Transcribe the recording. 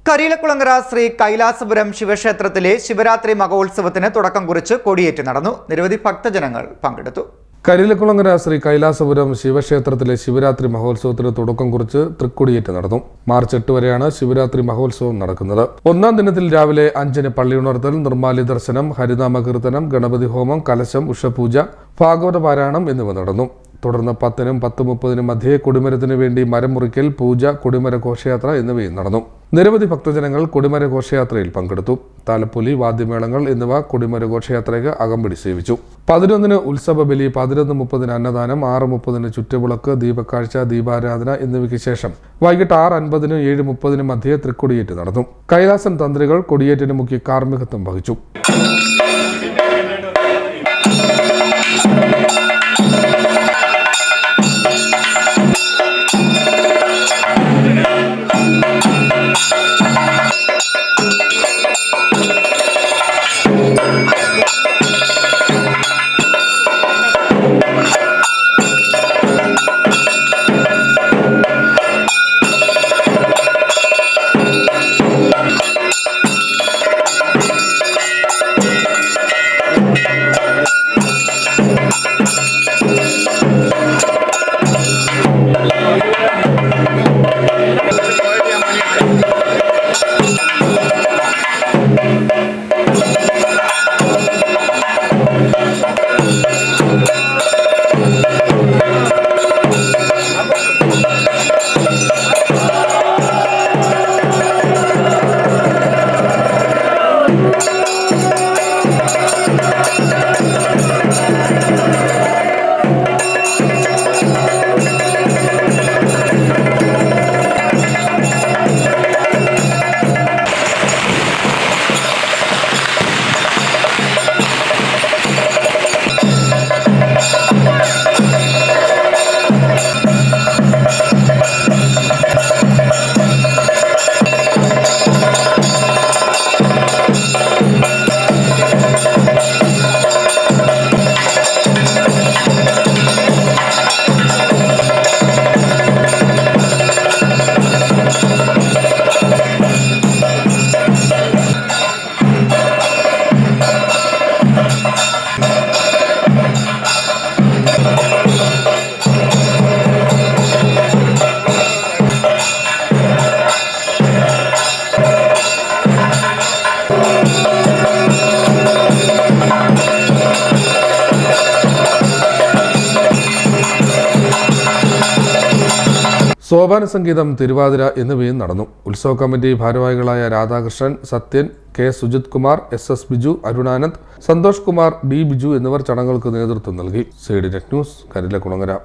കരിയിലക്കുളങ്ങര ശ്രീ കൈലാസപുരം ശിവക്ഷേത്രത്തിലെ ശിവരാത്രി മഹോത്സവത്തിന് തുടക്കം കുറിച്ച് കൊടിയേറ്റ് നടന്നു. നിരവധി ഭക്തജനങ്ങൾ പങ്കെടുത്തു. കരിയിലക്കുളങ്ങര ശ്രീ കൈലാസപുരം ശിവക്ഷേത്രത്തിലെ ശിവരാത്രി മഹോത്സവത്തിന് തുടക്കം കുറിച്ച് തൃക്കൊടിയേറ്റ് നടന്നു. മാർച്ച് 8 വരെയാണ് ശിവരാത്രി മഹോത്സവം നടക്കുന്നത്. ഒന്നാം ദിനത്തിൽ രാവിലെ 5-ന് പള്ളിയുണർത്തൽ, നിർമ്മാല്യ ദർശനം, ഹരിനാമ കീർത്തനം, ഗണപതി ഹോമം, കലശം, ഉഷപൂജ, ഭാഗവത പാരായണം എന്നിവ നടന്നു. തുടർന്ന് 10-നും 10:30-നും മധ്യേ കൊടിമരത്തിനു വേണ്ടി മരം മുറിക്കൽ, പൂജ, കൊടിമര ഘോഷയാത്ര എന്നിവയും നടന്നു. നിരവധി ഭക്തജനങ്ങൾ കൊടിമര ഘോഷയാത്രയിൽ പങ്കെടുത്തു. താലപ്പൊലി, വാദ്യമേളങ്ങൾ എന്നിവ കൊടിമര ഘോഷയാത്രയ്ക്ക് അകമ്പടി സേവിച്ചു. 11-ന് ഉത്സവ ബലി, 11:30-ന് അന്നദാനം, 6:30-ന് ചുറ്റുവിളക്ക്, ദീപക്കാഴ്ച, ദീപാരാധന എന്നിവയ്ക്ക് ശേഷം വൈകിട്ട് 6:50-നും 7:30-നും മധ്യേ തൃക്കൊടിയേറ്റ് നടന്നു. കൈലാസൻ തന്ത്രികൾ കൊടിയേറ്റിന് മുഖ്യ കാർമ്മികത്വം വഹിച്ചു. സോപാന സംഗീതം, തിരുവാതിര എന്നിവയും നടന്നു. ഉത്സവ കമ്മിറ്റി ഭാരവാഹികളായ Radhakrishnan, Sathyan, K Sujith Kumar, SS Biju, Arunanand, Santhosh Kumar, D Biju എന്നിവർ ചടങ്ങുകൾക്ക് നേതൃത്വം നൽകി. CDNet news, Kariyilakulangara.